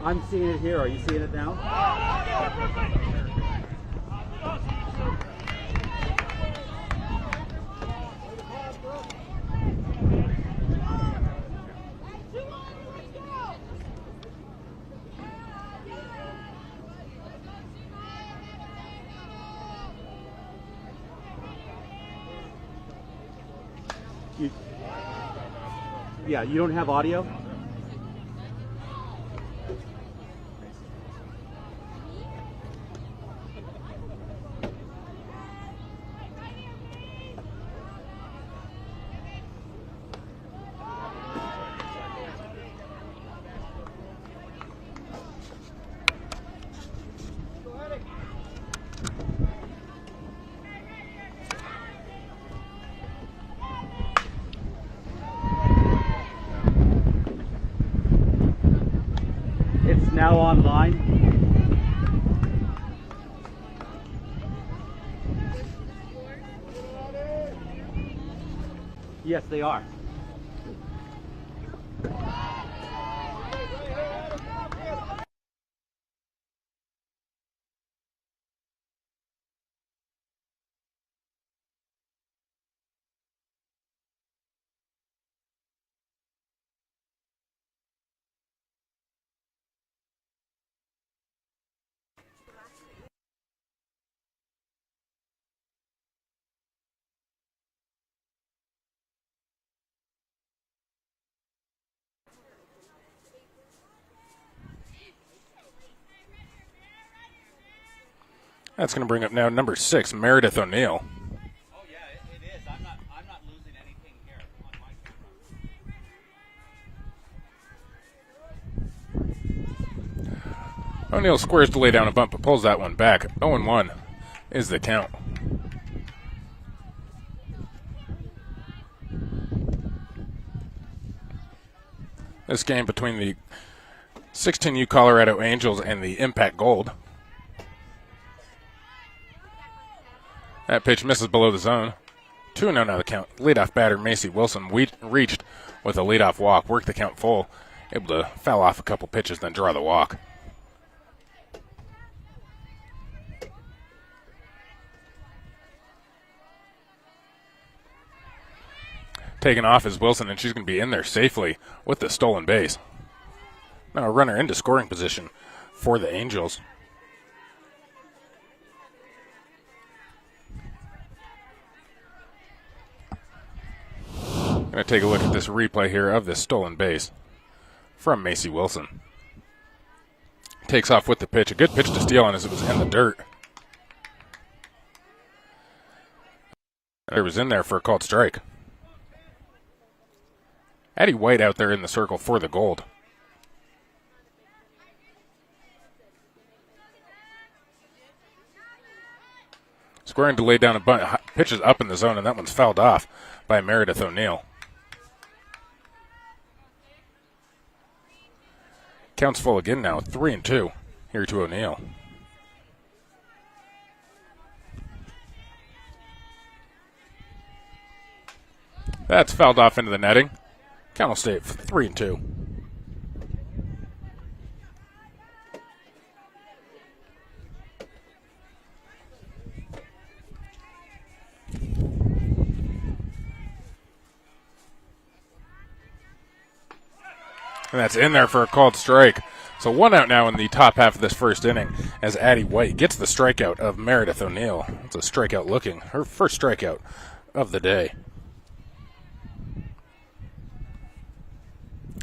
I'm seeing it here. Are you seeing it now? Yeah, you don't have audio? It's now online. Yes, they are. That's going to bring up now number 6, Meredith O'Neill. Oh yeah, it is. I'm not losing anything here on my camera. O'Neill squares to lay down a bump, but pulls that one back. 0-1 is the count. This game between the 16U Colorado Angels and the Impact Gold. That pitch misses below the zone. 2-0 now the count. Leadoff batter Macy Wilson reached with a leadoff walk, worked the count full, able to foul off a couple pitches, then draw the walk. Taken off is Wilson, and she's going to be in there safely with the stolen base. Now a runner into scoring position for the Angels. Going to take a look at this replay here of this stolen base from Macy Wilson. Takes off with the pitch. A good pitch to steal on as it was in the dirt. It was in there for a called strike. Addie White out there in the circle for the gold. Squaring to lay down a bunt. Pitches up in the zone, and that one's fouled off by Meredith O'Neill. Counts full again now, 3-2 here to O'Neill. That's fouled off into the netting. Count will stay at 3-2. And that's in there for a called strike. So 1 out now in the top half of this first inning as Addie White gets the strikeout of Meredith O'Neill. It's a strikeout looking, her first strikeout of the day.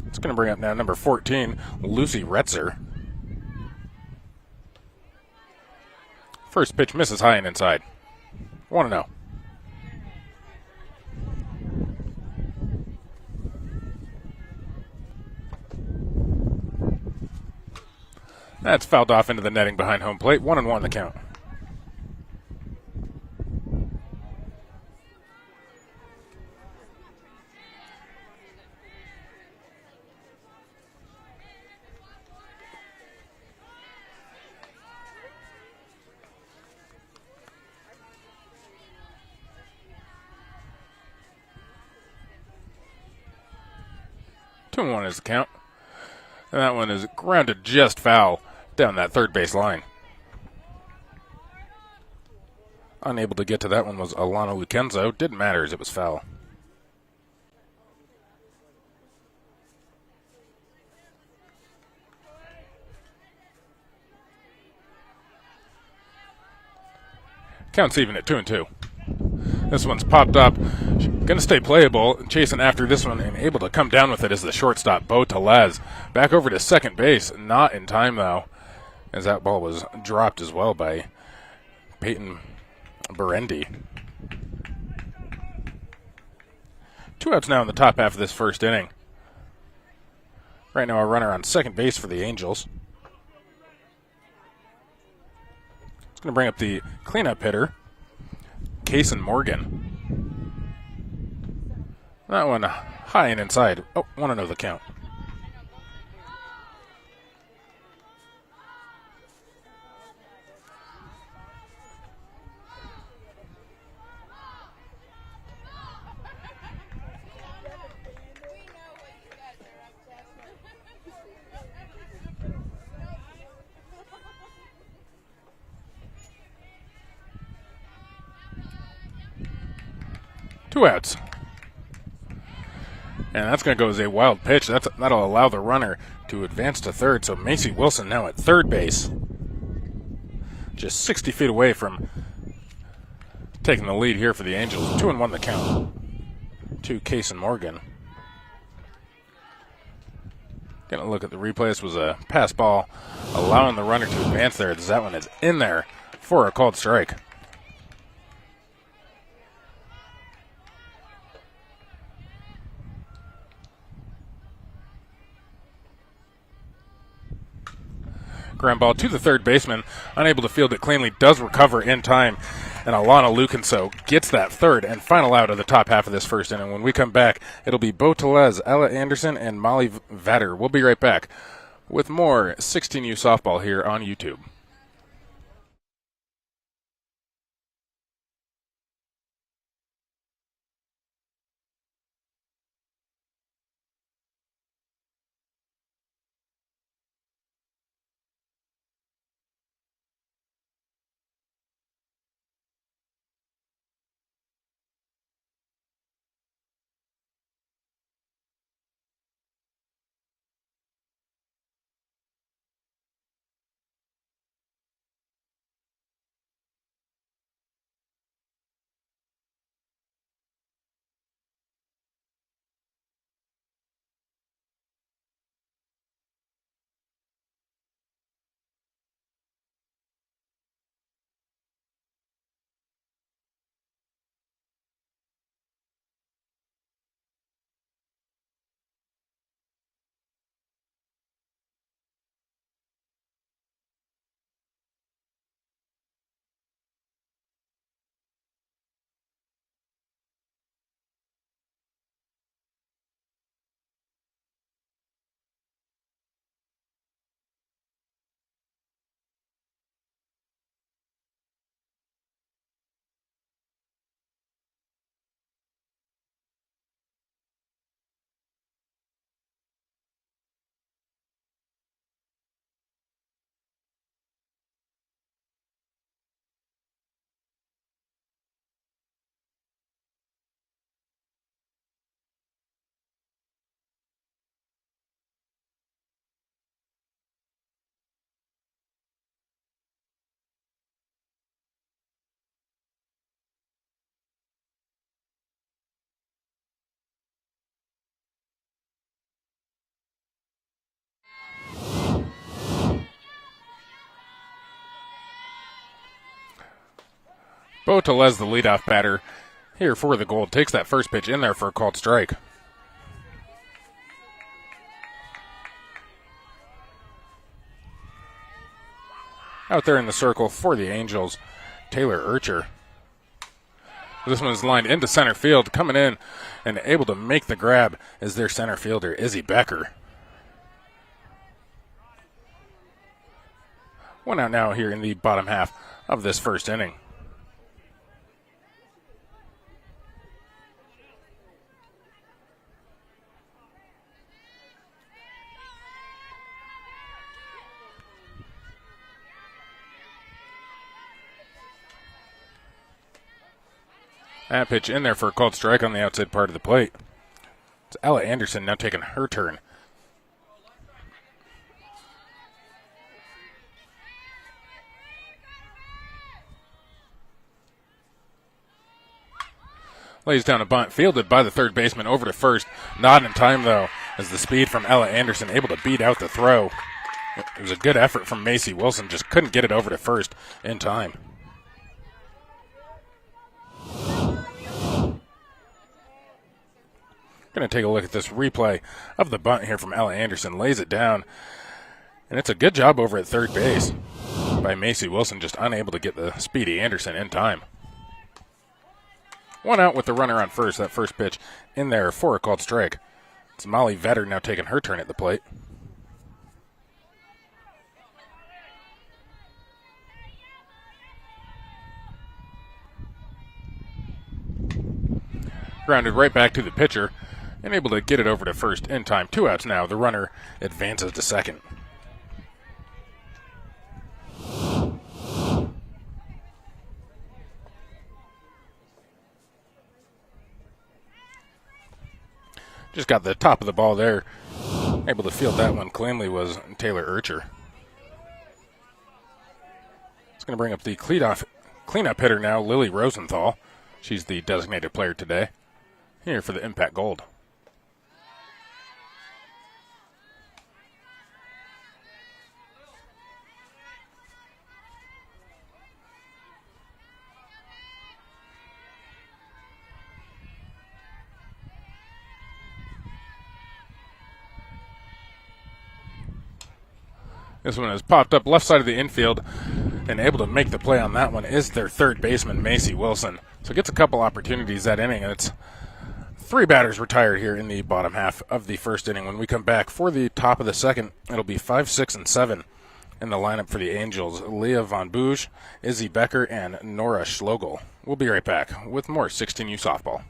It's going to bring up now number 14, Lucy Retzer. First pitch misses high and inside. 1-0. That's fouled off into the netting behind home plate. 1-1 the count. Two and 1 is the count. And that one is grounded just foul down that third base line. Unable to get to that one was Alana Lucenzo. Didn't matter as it was foul. Count's even at 2-2. This one's popped up. Going to stay playable. Chasing after this one and able to come down with it is the shortstop, Bo Telez. Back over to second base. Not in time, though, as that ball was dropped as well by Peyton Berendi. 2 outs now in the top half of this first inning. Right now a runner on second base for the Angels. It's going to bring up the cleanup hitter, Kason Morgan. That one high and inside. Oh, 1-0 the count. Two outs. And that's going to go as a wild pitch. That'll allow the runner to advance to third. So Macy Wilson now at third base. Just 60 feet away from taking the lead here for the Angels. 2-1 the count to Kason Morgan. Going to look at the replay. This was a pass ball, allowing the runner to advance there. That one is in there for a called strike. Ground ball to the third baseman, unable to field it cleanly, does recover in time, and Alana Lucenzo gets that third and final out of the top half of this first inning. When we come back, it'll be Bo Telez, Ella Anderson, and Molly Vatter. We'll be right back with more 16U softball here on YouTube. Bo Telez, the leadoff batter here for the Gold, takes that first pitch in there for a called strike. Out there in the circle for the Angels, Taylor Urcher. This one is lined into center field, coming in and able to make the grab is their center fielder, Izzy Becker. One out now here in the bottom half of this first inning. That pitch in there for a called strike on the outside part of the plate. It's Ella Anderson now taking her turn. Lays down a bunt, fielded by the third baseman over to first. Not in time, though, as the speed from Ella Anderson able to beat out the throw. It was a good effort from Macy Wilson, just couldn't get it over to first in time. Going to take a look at this replay of the bunt here from Ella Anderson. Lays it down, and it's a good job over at third base by Macy Wilson, just unable to get the speedy Anderson in time. One out with the runner on first. That first pitch in there for a called strike. It's Molly Vetter now taking her turn at the plate. Grounded right back to the pitcher and able to get it over to first in time. 2 outs now. The runner advances to second. Just got the top of the ball there. Able to field that one cleanly was Taylor Urcher. It's going to bring up the cleanup hitter now, Lily Rosenthal. She's the designated player today. Here for the Impact Gold. This one has popped up left side of the infield, and able to make the play on that one is their third baseman, Macy Wilson. So gets a couple opportunities that inning, and it's 3 batters retired here in the bottom half of the first inning. When we come back for the top of the second, it'll be 5, 6, and 7 in the lineup for the Angels. Leah Von Booge, Izzy Becker, and Nora Schlogel. We'll be right back with more 16U softball.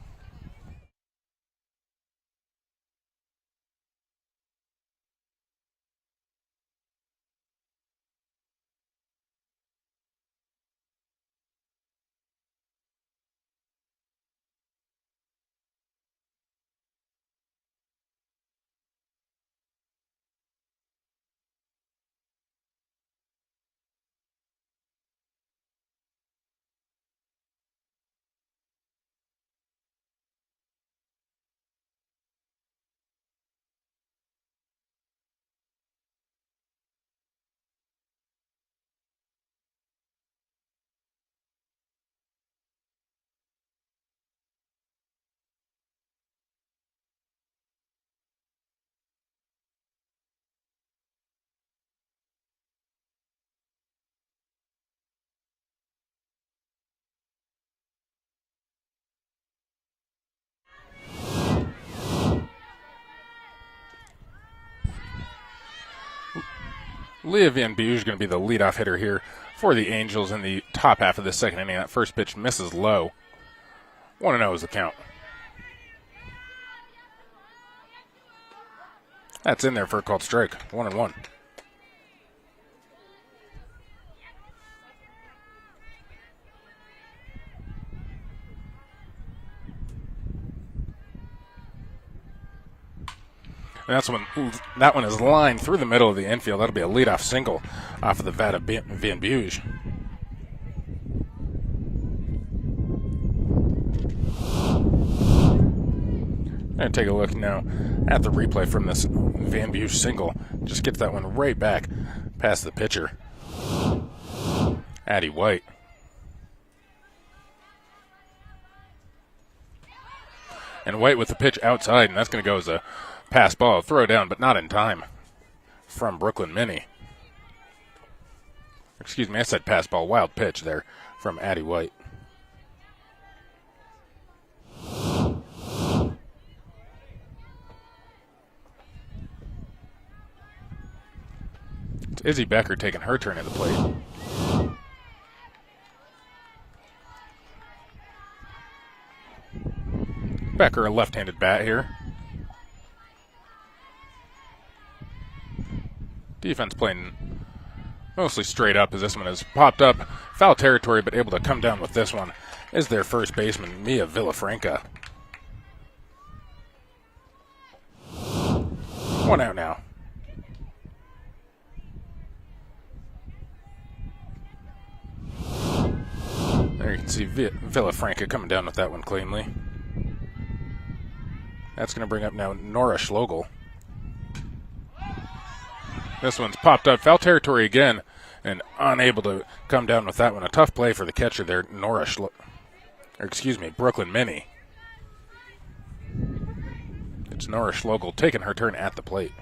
Leah Van Buge is going to be the leadoff hitter here for the Angels in the top half of the second inning. That first pitch misses low. 1-0 is the count. That's in there for a called strike. 1-1. And that one is lined through the middle of the infield. That'll be a leadoff single off of the bat of Van Buge. And take a look now at the replay from this Van Buge single. Just gets that one right back past the pitcher, Addie White. And White with the pitch outside, and that's going to go as a pass ball, throw down, but not in time from Brooklyn Mini. Excuse me, I said pass ball, wild pitch there from Addie White. It's Izzy Becker taking her turn at the plate. Becker, a left-handed bat here. Defense playing mostly straight up as this one has popped up. Foul territory, but able to come down with this one is their first baseman, Mia Villafranca. One out now. There you can see Villafranca coming down with that one cleanly. That's going to bring up now Nora Schlegel. This one's popped up. Foul territory again, and unable to come down with that one. A tough play for the catcher there, Brooklyn Minnie. It's Nora Schlegel taking her turn at the plate.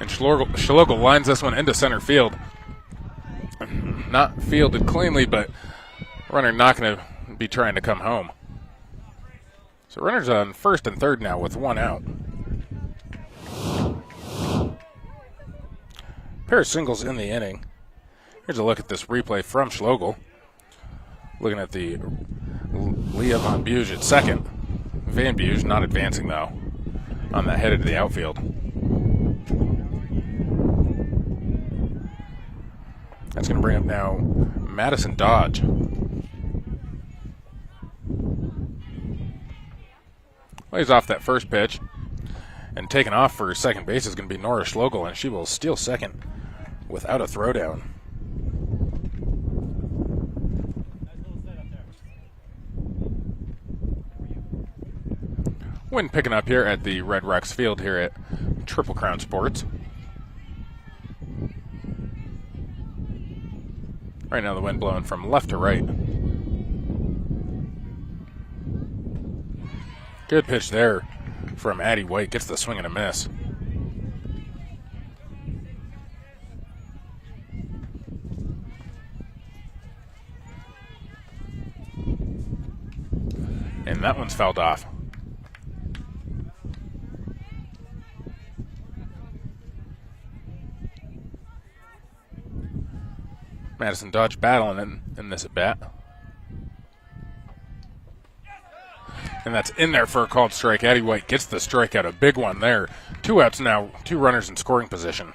And Schlegel lines this one into center field. Not fielded cleanly, but runner not going to be trying to come home. So runners on first and third now with one out. Pair of singles in the inning. Here's a look at this replay from Schlegel. Looking at the Leah Van Buge at second. Van Buge not advancing, though, on that headed to the outfield. That's going to bring up now Madison Dodge. Well, he's off that first pitch. And taking off for second base is going to be Nora Schlegel, and she will steal second without a throwdown. Wind picking up here at the Red Rocks field here at Triple Crown Sports. Right now the wind blowing from left to right. Good pitch there from Addie White. Gets the swing and a miss. And that one's fouled off. Madison Dodge battling in this at bat. And that's in there for a called strike. Addie White gets the strikeout, a big one there. 2 outs now, 2 runners in scoring position.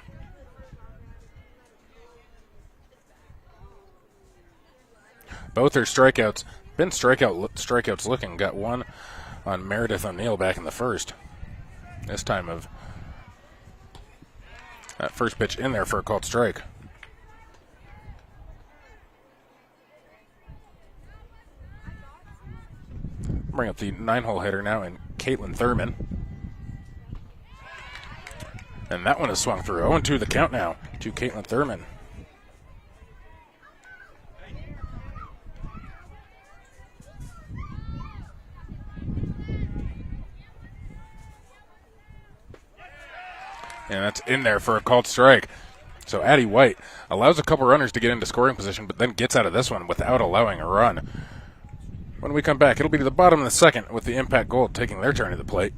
Both are strikeouts. Been strikeouts looking. Got one on Meredith O'Neill back in the first. This time of that first pitch in there for a called strike. Bring up the 9-hole hitter now in Caitlin Thurman. And that one is swung through. 0-2 the count now to Caitlin Thurman. And that's in there for a called strike. So Addie White allows a couple runners to get into scoring position, but then gets out of this one without allowing a run. When we come back, it'll be to the bottom of the second with the Impact Gold taking their turn at the plate.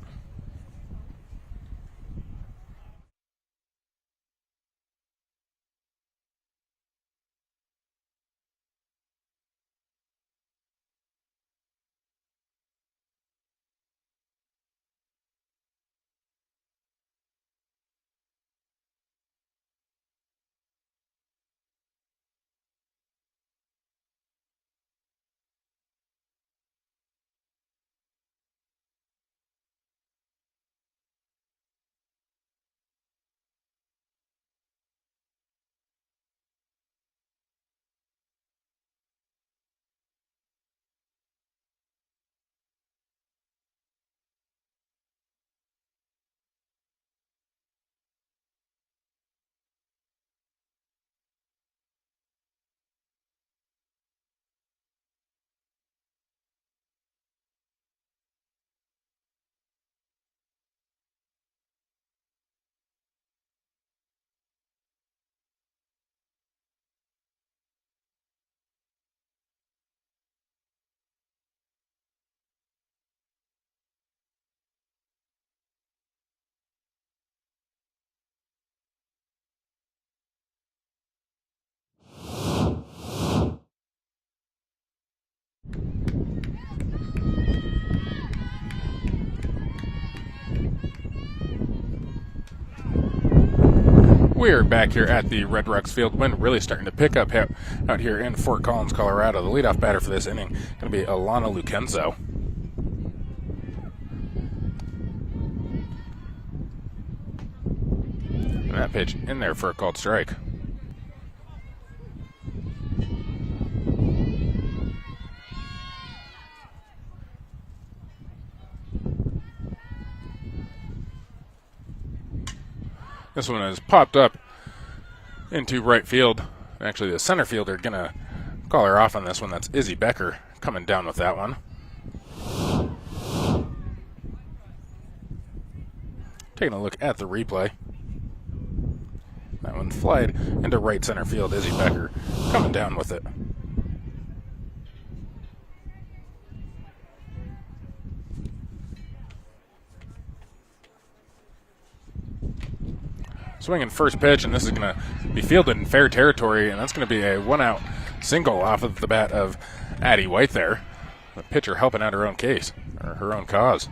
We're back here at the Red Rocks field. Wind really starting to pick up out here in Fort Collins, Colorado. The leadoff batter for this inning going to be Alana Lucenzo. And that pitch in there for a called strike. This one has popped up into right field. Actually, the center fielder going to call her off on this one. That's Izzy Becker coming down with that one. Taking a look at the replay. That one flied into right center field. Izzy Becker coming down with it. Swinging first pitch, and this is going to be fielded in fair territory, and that's going to be a one-out single off of the bat of Addie White there. The pitcher helping out her own case, or her own cause,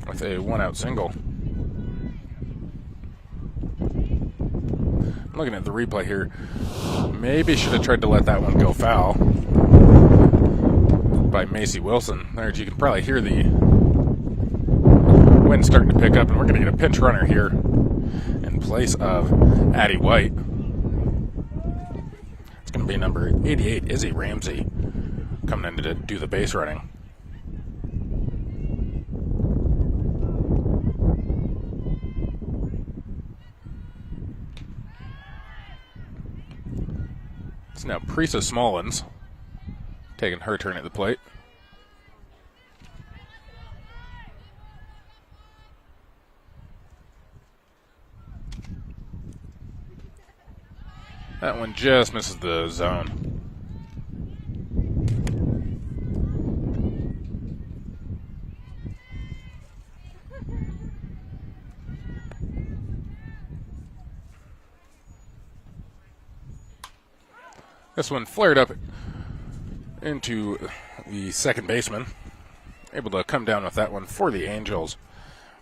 with a one-out single. Looking at the replay here, maybe should have tried to let that one go foul by Macy Wilson. There, you can probably hear the wind starting to pick up, and we're going to get a pinch runner here in place of Addie White. It's going to be number 88, Izzy Ramsey, coming in to do the base running. It's now Prisa Smallins taking her turn at the plate. That one just misses the zone. This one flared up into the second baseman. Able to come down with that one for the Angels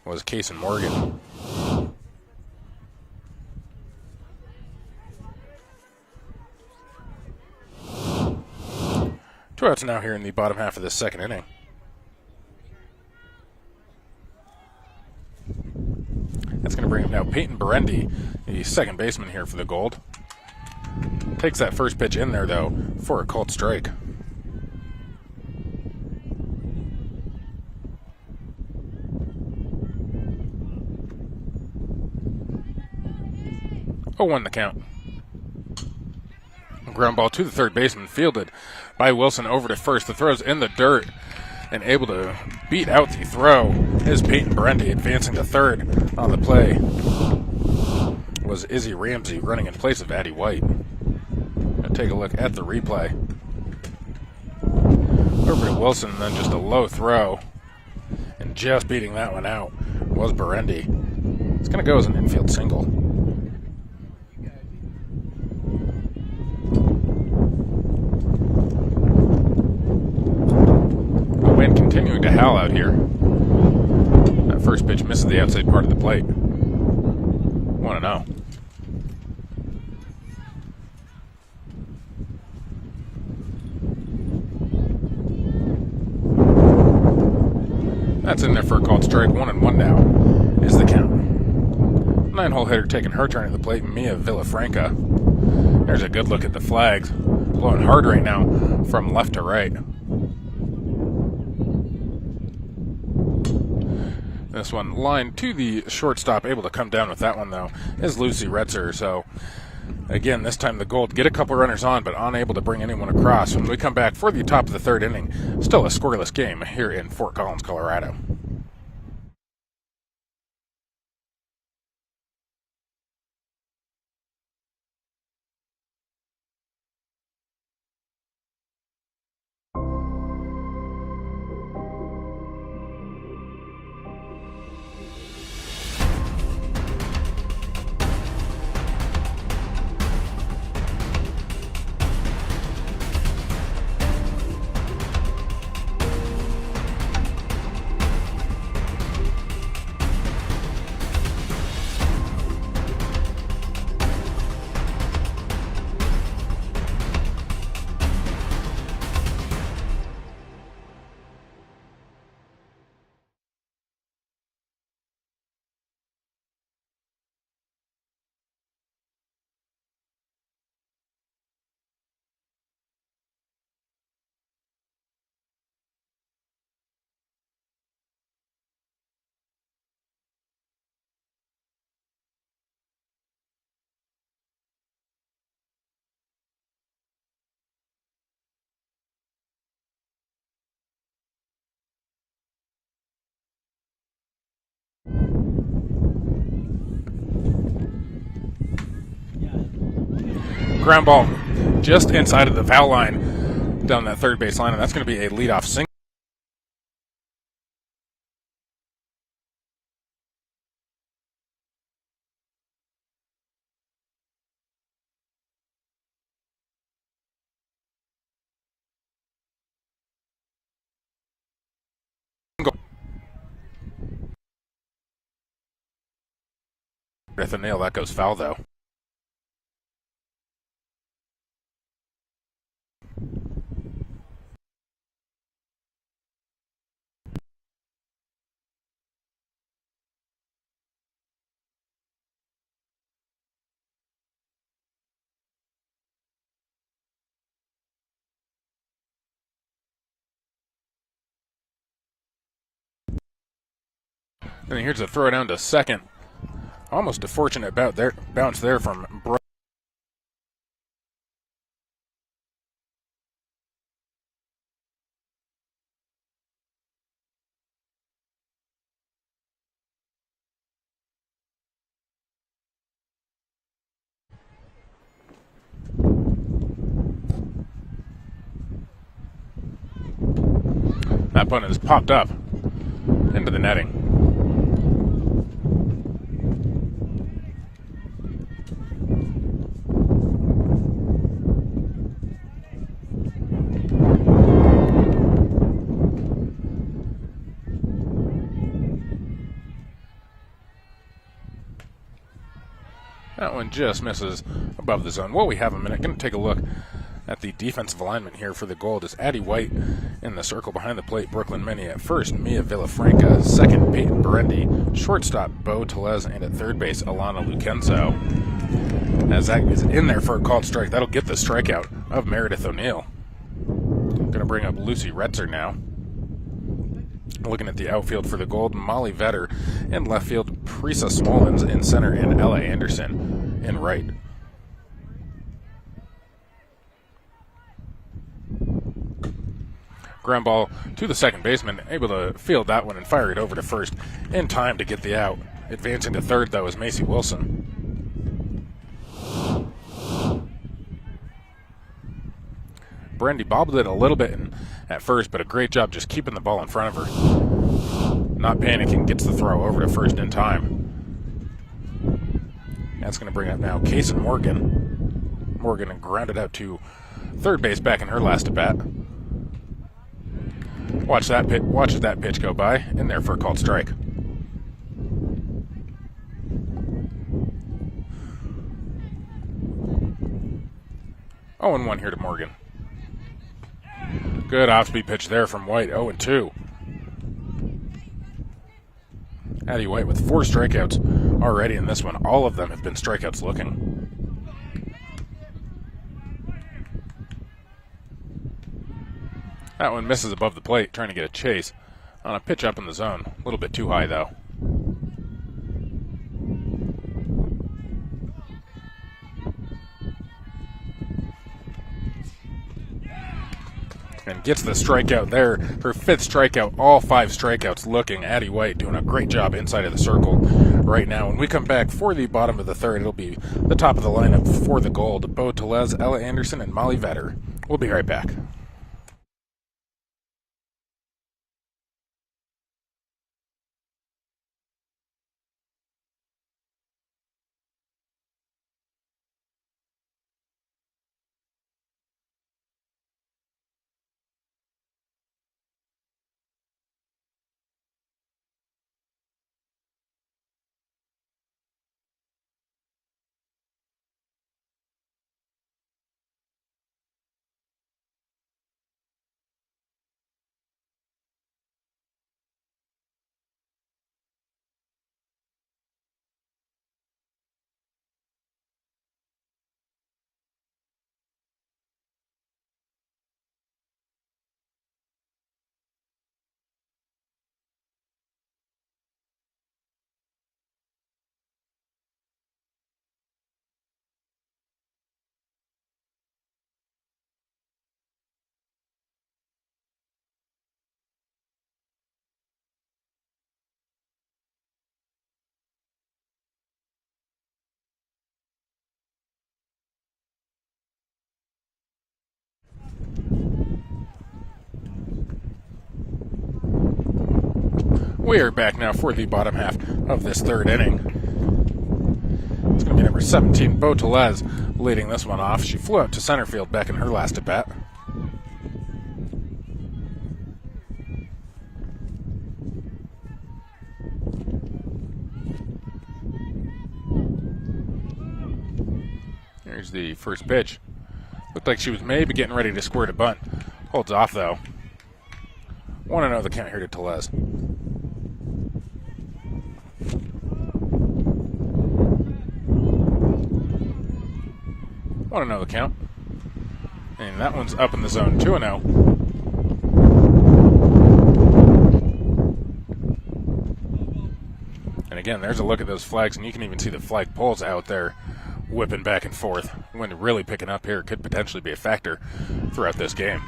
was Kaysen Morgan. Two outs now here in the bottom half of this second inning. That's going to bring up now Peyton Berendi, the second baseman here for the Gold. Takes that first pitch in there, though, for a called strike. Oh, 1 the count. Ground ball to the third baseman, fielded by Wilson over to first. The throw's in the dirt, and able to beat out the throw is Peyton Berendi. Advancing to third on the play was Izzy Ramsey, running in place of Addie White. Take a look at the replay. Over to Wilson, and then just a low throw, and just beating that one out was Berendi. It's going to go as an infield single. The wind continuing to howl out here. That first pitch misses the outside part of the plate. 1-0. That's in there for a called strike. 1-1 now is the count. 9-hole hitter taking her turn at the plate, Mia Villafranca. There's a good look at the flags. Blowing hard right now from left to right. This one lined to the shortstop. Able to come down with that one, though, is Lucy Retzer. So, again, this time the Gold get a couple runners on, but unable to bring anyone across. When we come back for the top of the third inning, still a scoreless game here in Fort Collins, Colorado. Ground ball just inside of the foul line down that third base line, and that's going to be a leadoff single. With a nail, that goes foul though. And here's a throw down to second. Almost a fortunate bounce there from Bro. That bunt has popped up into the netting. That one just misses above the zone. Well, we have a minute. Going to take a look at the defensive alignment here for the Gold. Is Addie White in the circle behind the plate. Brooklyn Mini at first. Mia Villafranca. Second, Peyton Berendi. Shortstop, Bo Telez. And at third base, Alana Lucenzo. As that is in there for a called strike, that'll get the strikeout of Meredith O'Neill. Going to bring up Lucy Retzer now. Looking at the outfield for the Gold, Molly Vetter. In left field, Prisa Smolens. In center, and Ella Anderson in right. Ground ball to the second baseman, able to field that one and fire it over to first in time to get the out. Advancing to third, though, is Macy Wilson. Brandy bobbled it a little bit at first, but a great job just keeping the ball in front of her. Not panicking, gets the throw over to first in time. That's going to bring up now Kaysen Morgan. Morgan grounded out to third base back in her last at bat. Watch that pitch go by. In there for a called strike. Oh, and 1 here to Morgan. Good off-speed pitch there from White. 0-2. Addie White with 4 strikeouts already in this one. All of them have been strikeouts looking. That one misses above the plate, trying to get a chase on a pitch up in the zone. A little bit too high, though. And gets the strikeout there. Her 5th strikeout, all 5 strikeouts looking. Addie White doing a great job inside of the circle right now. When we come back for the bottom of the third, it'll be the top of the lineup for the Gold. Bo Telez, Ella Anderson, and Molly Vetter. We'll be right back. We are back now for the bottom half of this third inning. It's going to be number 17, Beau Tellez, leading this one off. She flew out to center field back in her last at-bat. Here's the first pitch. Looked like she was maybe getting ready to squirt a bunt. Holds off, though. 1-0 the count here to Tellez. 1-0 the count. And that one's up in the zone, 2-0. And again, there's a look at those flags, and you can even see the flag poles out there whipping back and forth. Wind really picking up here, could potentially be a factor throughout this game.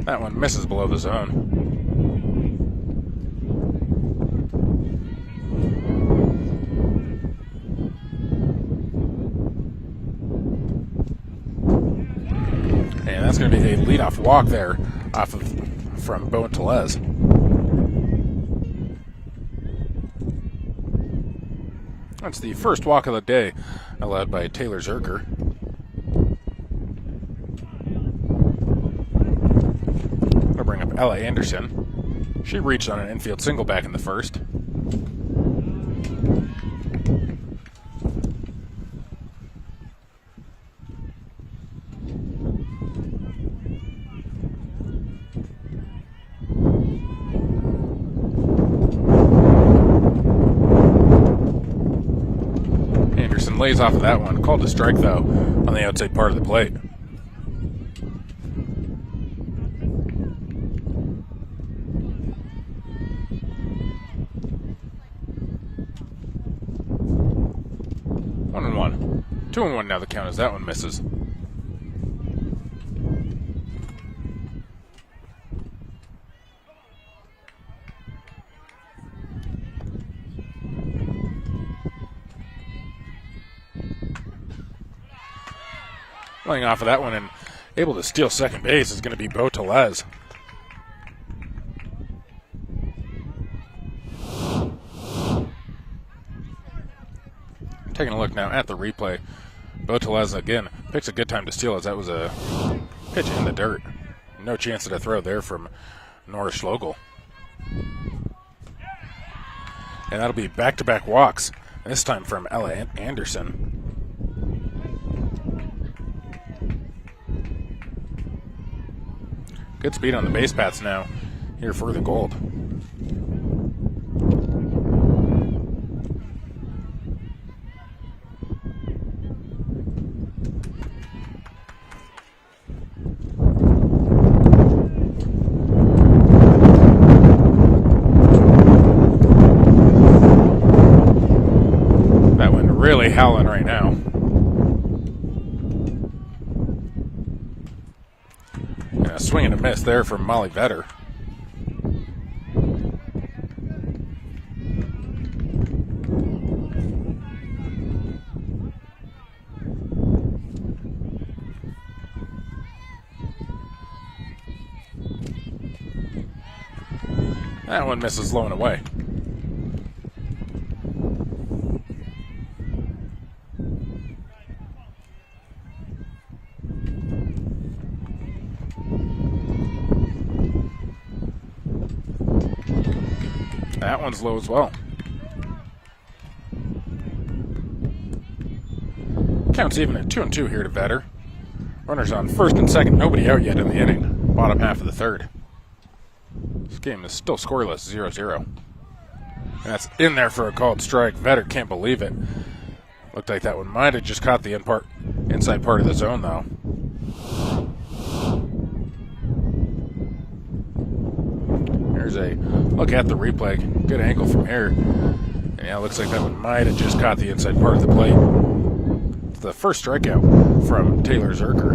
That one misses below the zone. And that's going to be a leadoff walk there from Beau Tellez. That's the first walk of the day allowed by Taylor Zerker. We'll bring up Ella Anderson. She reached on an infield single back in the first. Lays off of that one. Called a strike, though, on the outside part of the plate. One and one. 2-1 now the count as that one misses. Laying off of that one and able to steal second base is going to be Beau Tellez. Taking a look now at the replay. Beau Tellez again picks a good time to steal as that was a pitch in the dirt. No chance at a throw there from Nora Schlegel. And that'll be back-to-back walks, this time from Ella Anderson. Good speed on the base paths now here for the Gold. That one really howling right now. A swing and a miss there from Molly Vetter. That one misses low and away. That one's low as well. Counts even at 2-2 here to Vetter. Runners on first and second, nobody out yet in the inning. Bottom half of the third. This game is still scoreless, 0-0. And that's in there for a called strike. Vetter can't believe it. Looked like that one might have just caught the inside part of the zone, though. There's a look at the replay. Good angle from here. And yeah, it looks like that one might have just caught the inside part of the plate. It's the first strikeout from Taylor Zerker.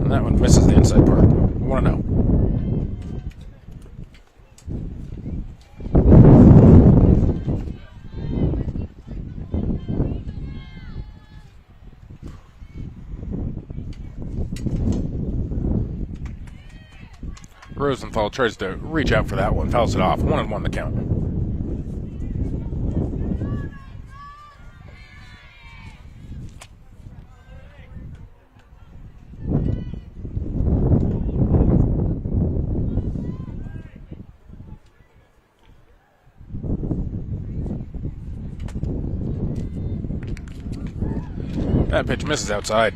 And that one misses the inside part. 1-0. Rosenthal tries to reach out for that one, fouls it off. 1-1 the count. That pitch misses outside.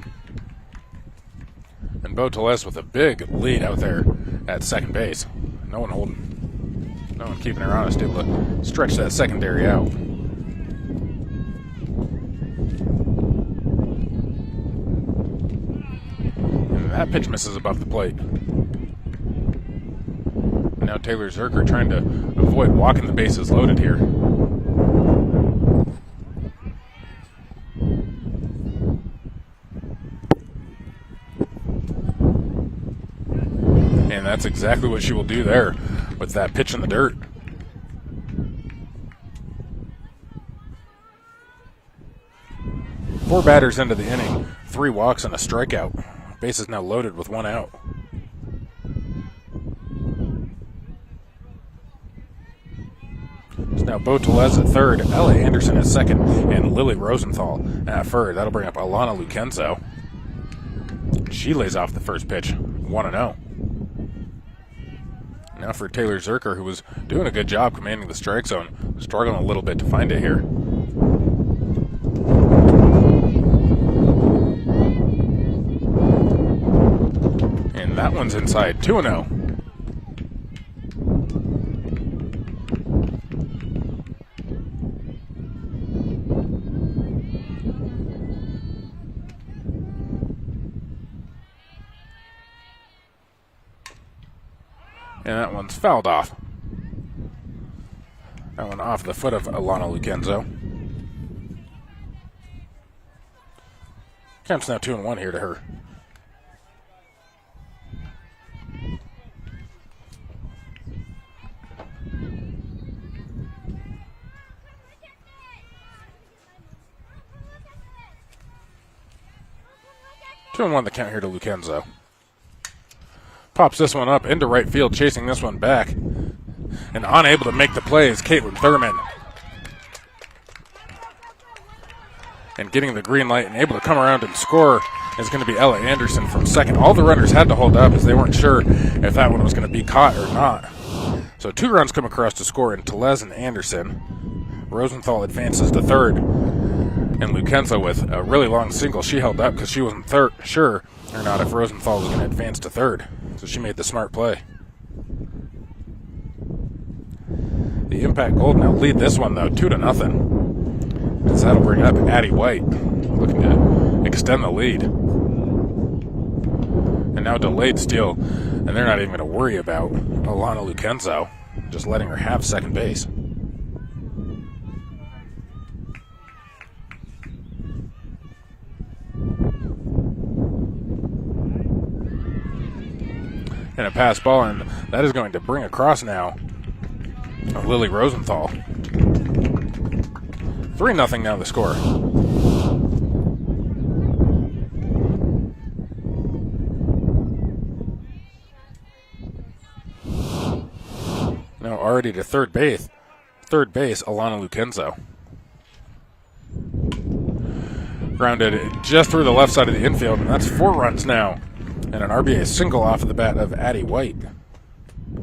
And Bo Teles with a big lead out there at second base. No one keeping her honest, able to stretch that secondary out. And that pitch misses above the plate. Now Taylor Zerker trying to avoid walking the bases loaded here. And that's exactly what she will do there with that pitch in the dirt. Four batters into the inning, 3 walks and a strikeout. Base is now loaded with 1 out. It's now Bo Teles at third, Ella Anderson at second, and Lily Rosenthal at third. That'll bring up Alana Lucenzo. She lays off the first pitch, 1-0. Now for Taylor Zerker, who was doing a good job commanding the strike zone, struggling a little bit to find it here. And that one's inside, 2-0. And that one's fouled off. That one off the foot of Alana Lucenzo. Count's now 2-1 here to her. Two and 1 the count here to Lucenzo. Pops this one up into right field, chasing this one back. And unable to make the play is Caitlin Thurman. And getting the green light and able to come around and score is going to be Ella Anderson from second. All the runners had to hold up as they weren't sure if that one was going to be caught or not. So 2 runs come across to score in Teles and Anderson. Rosenthal advances to third. And Lucenzo with a really long single. She held up because she wasn't sure or not if Rosenthal was going to advance to third. So she made the smart play. The Impact Gold now lead this one, though, 2-0. As that'll bring up Addie White, looking to extend the lead. And now delayed steal, and they're not even going to worry about Alana Lucenzo, just letting her have second base. And a pass ball, and that is going to bring across now Lily Rosenthal. 3-0 now the score. Now already to third base, Alana Lucenzo. Grounded just through the left side of the infield, and that's 4 runs now. And an RBA single off of the bat of Addie White,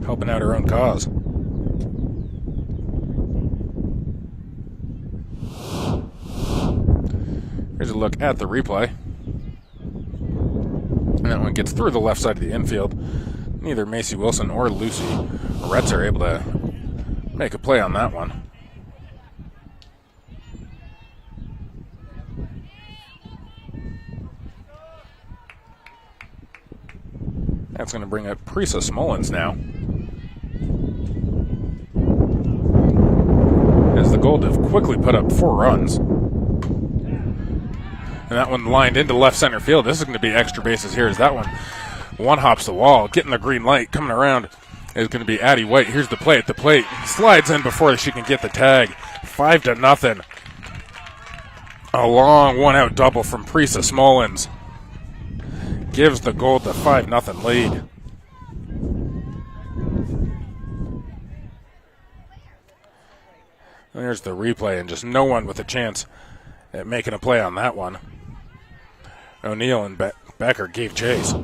helping out her own cause. Here's a look at the replay. And that one gets through the left side of the infield. Neither Macy Wilson or Lucy Retz are able to make a play on that one. That's going to bring up Prisa Smullins now. As the Gold have quickly put up 4 runs. And that one lined into left center field. This is going to be extra bases here as that one hops the wall. Getting the green light, coming around is going to be Addie White. Here's the play at the plate. Slides in before she can get the tag. 5-0. A long 1-out double from Prisa Smullins gives the Gold the 5-0 lead. There's the replay, and just no one with a chance at making a play on that one. O'Neill and Becker gave chase.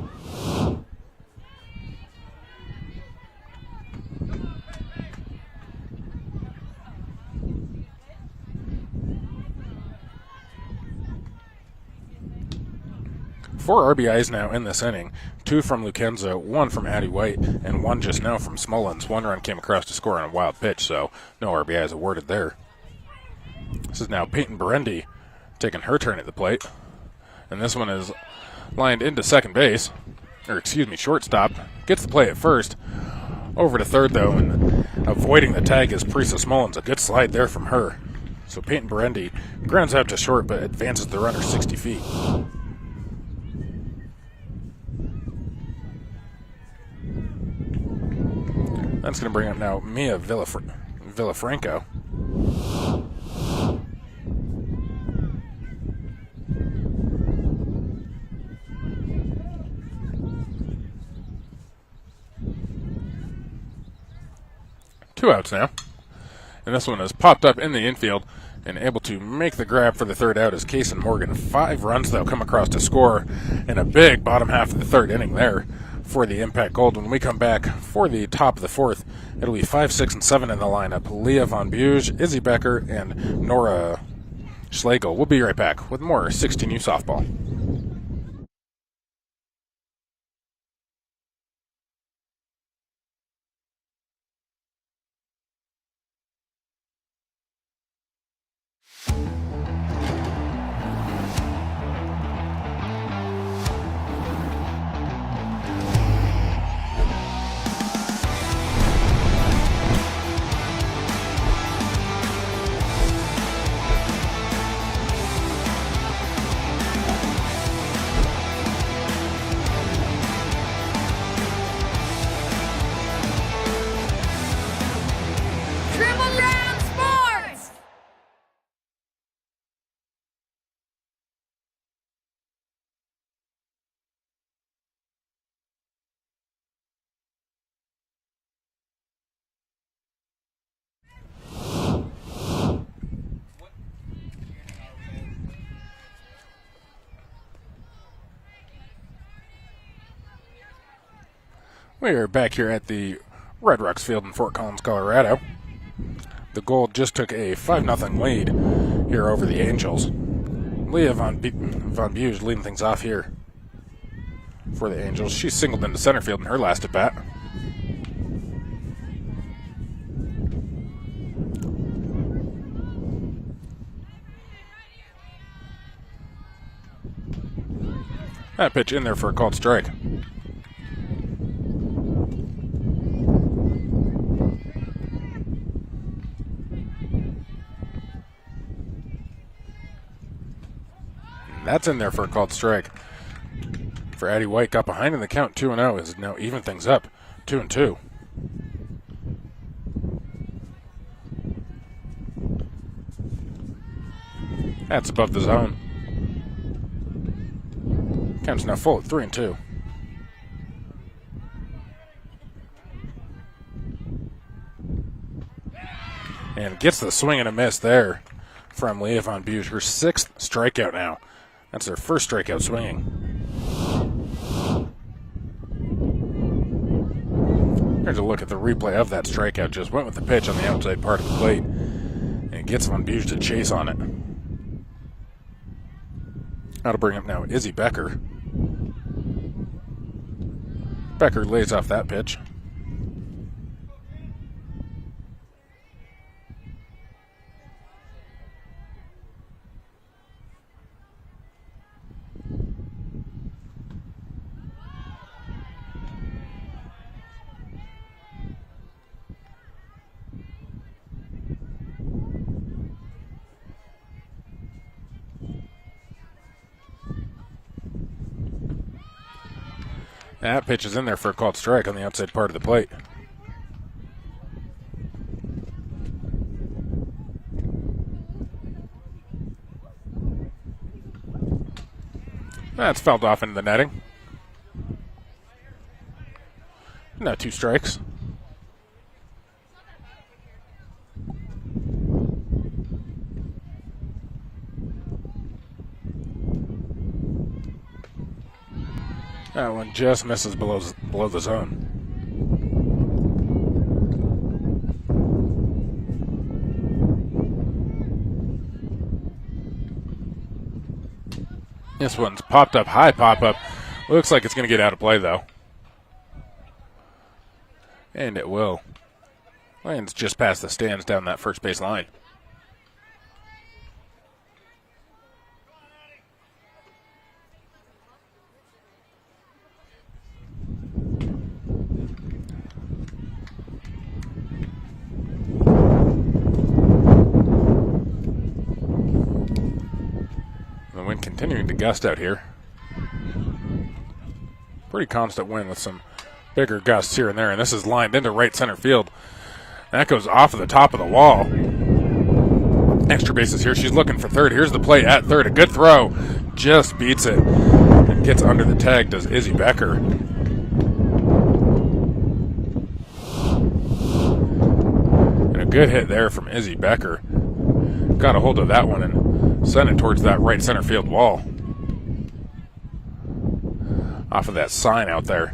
Four RBIs now in this inning. 2 from Lucenzo, 1 from Addie White, and 1 just now from Smullins. 1 run came across to score on a wild pitch, so no RBIs awarded there. This is now Peyton Berendi taking her turn at the plate. And this one is lined into second base, or excuse me, shortstop. Gets the play at first. Over to third, though, and avoiding the tag is Prisa Smullins. A good slide there from her. So Peyton Berendi grounds out to short, but advances the runner 60 feet. That's going to bring up now Mia Villafranco. Two outs now. And this one has popped up in the infield and able to make the grab for the third out is Kaysen Morgan. 5 runs, though, come across to score in a big bottom half of the third inning there for the Impact Gold. When we come back for the top of the fourth, it'll be 5, 6, and 7 in the lineup. Leah Von Buge, Izzy Becker, and Nora Schlegel. We'll be right back with more 16U softball. We are back here at the Red Rocks Field in Fort Collins, Colorado. The Gold just took a 5-0 lead here over the Angels. Leah Von Buge leading things off here for the Angels. She singled into center field in her last at-bat. That pitch in there for a called strike. That's in there for a called strike. For Addie White, got behind in the count 2-0, is now even things up 2-2. That's above the zone. Count's now full at 3-2. And gets the swing and a miss there from Leah Von Buge. Her 6th strikeout now. That's their first strikeout swinging. Here's a look at the replay of that strikeout. Just went with the pitch on the outside part of the plate and gets Von Buge to chase on it. That'll bring up now Izzy Becker. Becker lays off that pitch. That pitch is in there for a called strike on the outside part of the plate. That's fouled off into the netting. Now 2 strikes. That one just misses below the zone. This one's popped up, high pop up. Looks like it's going to get out of play, though. And it will. Lands just past the stands down that first base line. The wind continuing to gust out here. Pretty constant wind with some bigger gusts here and there, and this is lined into right center field. That goes off of the top of the wall. Extra bases here. She's looking for third. Here's the play at third. A good throw. Just beats it. And gets under the tag, does Izzy Becker. And a good hit there from Izzy Becker. Got a hold of that one and sent it towards that right center field wall. Off of that sign out there.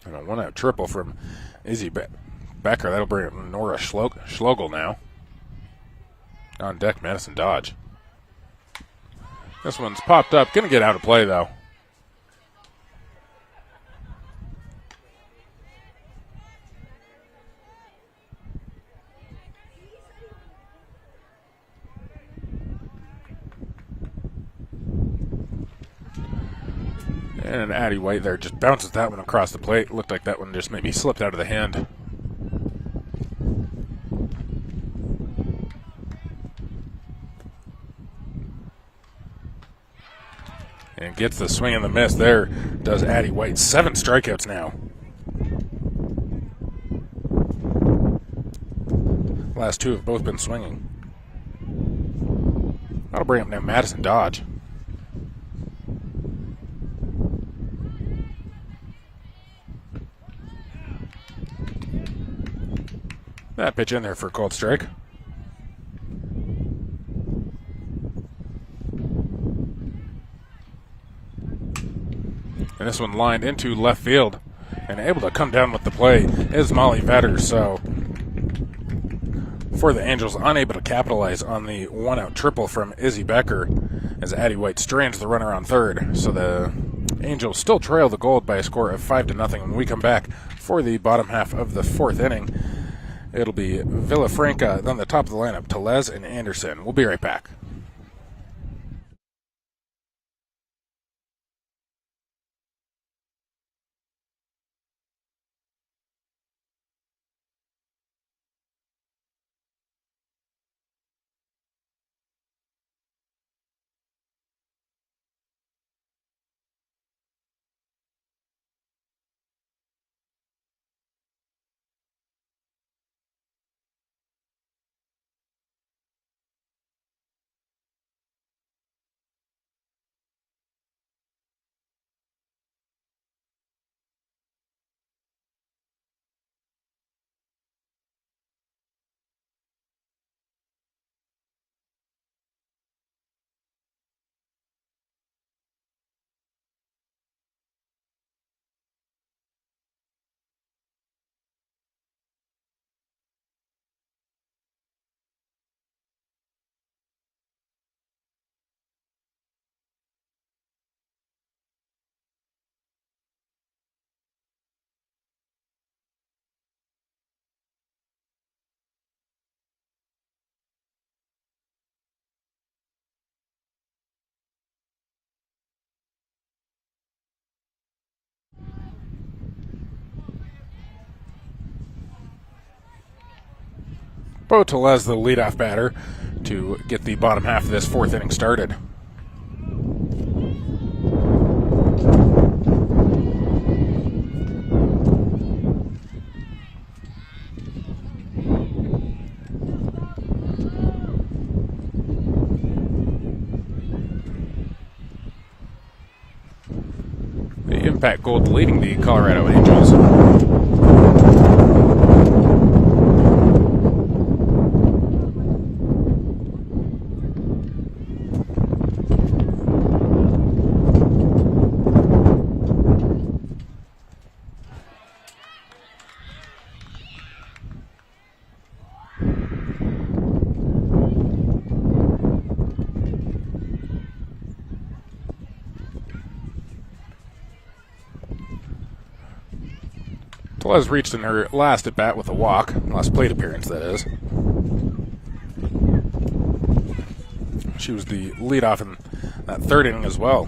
And a one-out triple from Izzy Becker. That'll bring up Nora Schlegel now. On deck, Madison Dodge. This one's popped up. Going to get out of play, though. And Addie White there just bounces that one across the plate. Looked like that one just maybe slipped out of the hand. And gets the swing and the miss there. Does Addie White. 7 strikeouts now. Last 2 have both been swinging. That'll bring up now Madison Dodge. That pitch in there for a called strike. And this one lined into left field. And able to come down with the play is Molly Vetter. So for the Angels, unable to capitalize on the one-out triple from Izzy Becker as Addie White strains the runner on third. So the Angels still trail the Gold by a score of 5-0. When we come back for the bottom half of the 4th inning, it'll be Villafranca, then the top of the lineup, Telez and Anderson. We'll be right back. Bo Telez, the leadoff batter, to get the bottom half of this 4th inning started. The Pat Gold leading the Colorado Angels. Tellez reached in her last at bat with a walk, last plate appearance, that is. She was the leadoff in that third inning as well,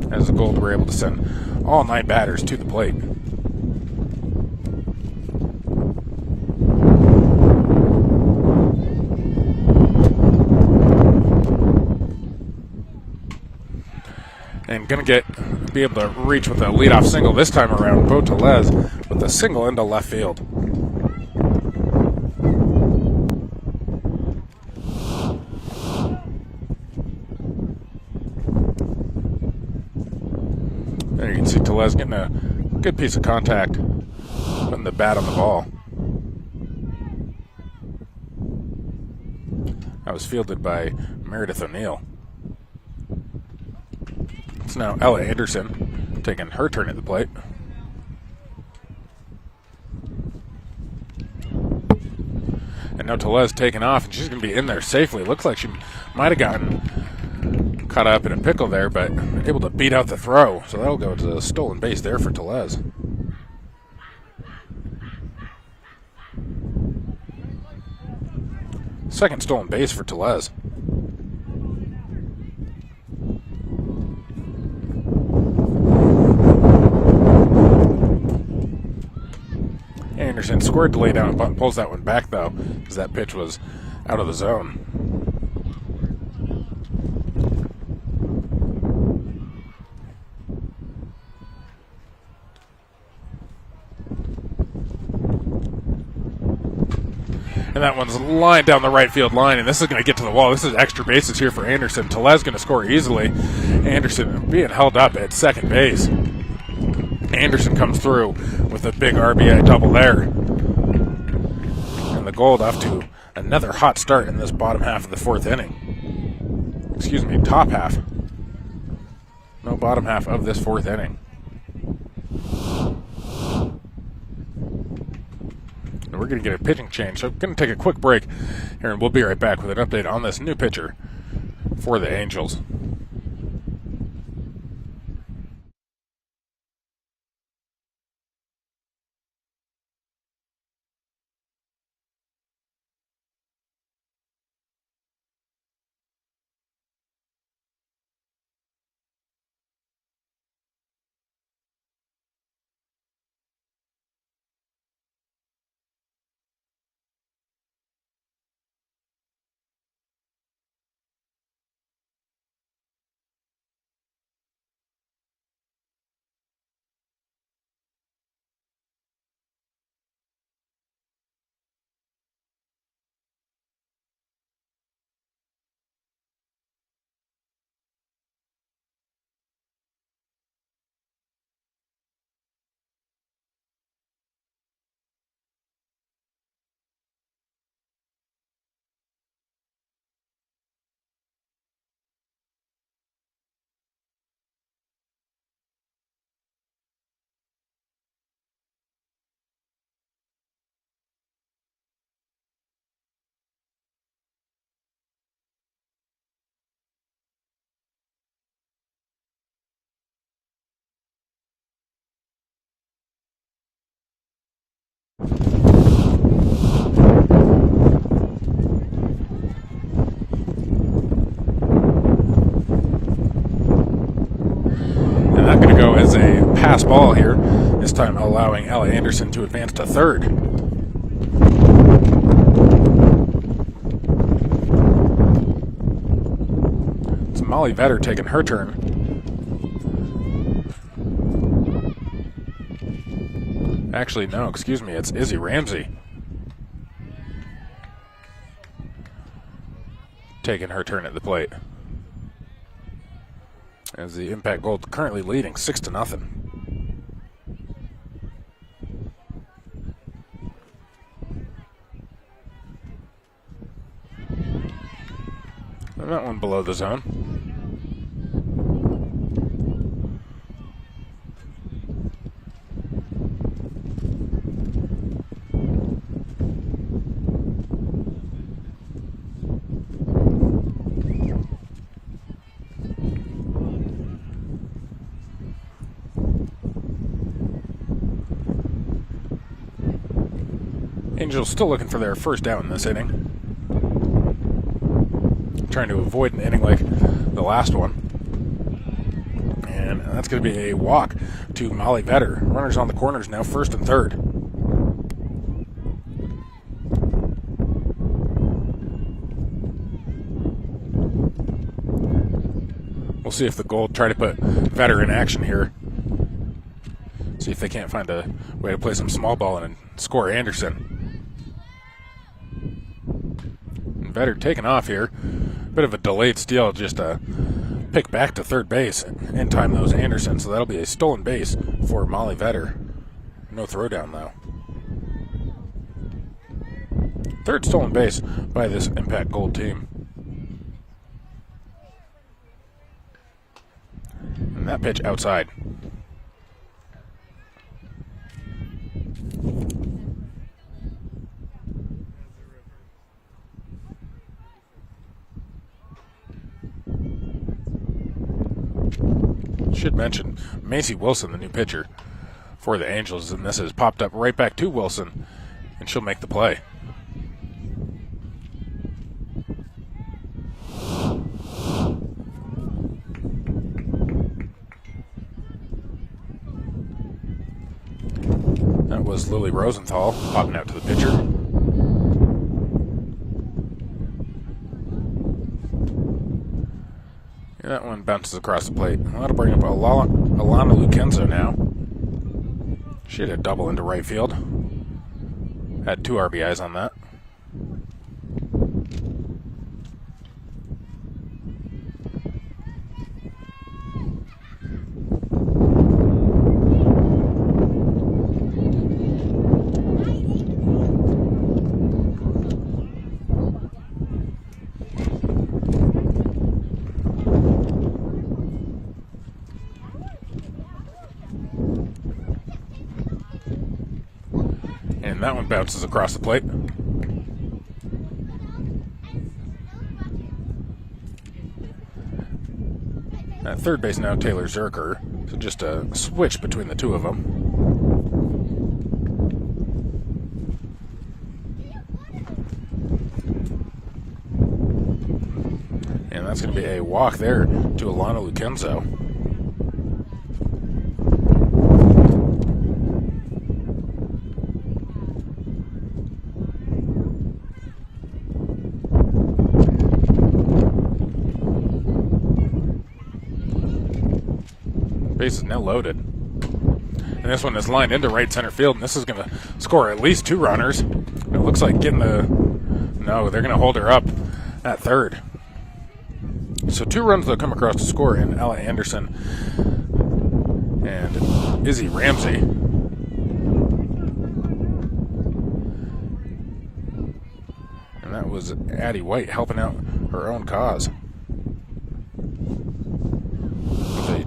as the Gold were able to send all 9 batters to the plate. And going to be able to reach with a leadoff single this time around. Bo Tellez with a single into left field. There you can see Tellez getting a good piece of contact, putting the bat on the ball. That was fielded by Meredith O'Neill. It's now Ella Anderson taking her turn at the plate. And now Tellez taking off, and she's going to be in there safely. Looks like she might have gotten caught up in a pickle there, but able to beat out the throw. So that'll go to a stolen base there for Tellez. Second stolen base for Tellez. Anderson squared to lay down, but pulls that one back though, as that pitch was out of the zone. And that one's lined down the right field line, and this is going to get to the wall. This is extra bases here for Anderson. Tellez going to score easily. Anderson being held up at second base. Anderson comes through with a big RBI double there. And the Gold off to another hot start in this bottom half of the fourth inning. Excuse me, top half. No, bottom half of this fourth inning. And we're going to get a pitching change, so I'm going to take a quick break here, and we'll be right back with an update on this new pitcher for the Angels. Pass ball here, this time allowing Ella Anderson to advance to third. It's Molly Vetter taking her turn. Actually, no, excuse me, it's Izzy Ramsey taking her turn at the plate. as the Impact Gold currently leading 6-0. And that one below the zone. Angels still looking for their first down in this inning. Trying to avoid an inning like the last one. And that's going to be a walk to Molly Vetter. Runners on the corners now, first and third. We'll see if the Gold try to put Vetter in action here. See if they can't find a way to play some small ball and score Anderson. And Vetter taking off here. Bit of a delayed steal, just a pick back to third base in time, those Anderson. So that'll be a stolen base for Molly Vetter. No throwdown, though. Third stolen base by this Impact Gold team. And that pitch outside. Should mention Macy Wilson, the new pitcher for the Angels, and this has popped up right back to Wilson, and she'll make the play. That was Lily Rosenthal popping out to the pitcher. That one bounces across the plate. That'll bring up Alana Lucenzo now. She had a double into right field. Had 2 RBIs on that. And that one bounces across the plate. At third base now, Taylor Zerker. So just a switch between the two of them. And that's going to be a walk there to Alana Lucenzo. Base is now loaded. And this one is lined into right center field, and this is going to score at least 2 runners. It looks like getting the... No, they're going to hold her up at third. So 2 runs that come across to score in Ella Anderson and Izzy Ramsey. And that was Addie White helping out her own cause.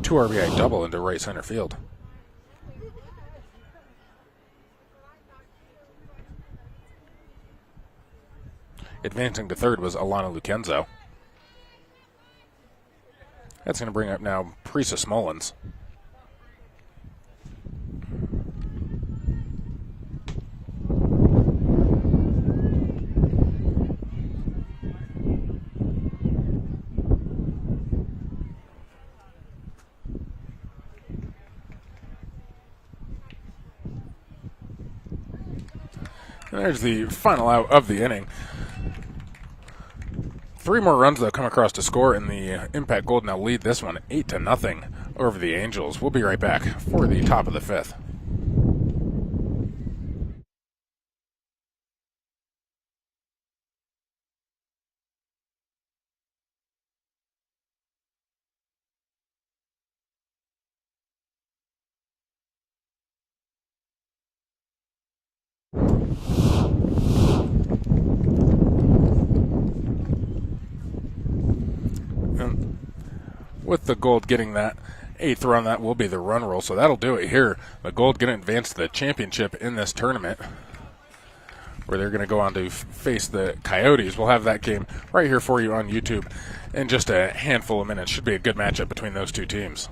2 RBI double into right center field. Advancing to third was Alana Lucenzo. That's going to bring up now Prisa Smullins. And there's the final out of the inning. 3 more runs that come across to score, and the Impact Gold now lead this one 8-0 over the Angels. We'll be right back for the top of the 5th. with the Gold getting that 8th run. That will be the run roll, so that'll do it here. The Gold going to advance to the championship in this tournament, where they're going to go on to face the Coyotes. We'll have that game right here for you on YouTube in just a handful of minutes. Should be a good matchup between those two teams.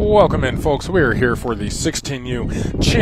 Welcome in, folks. We are here for the 16U Championship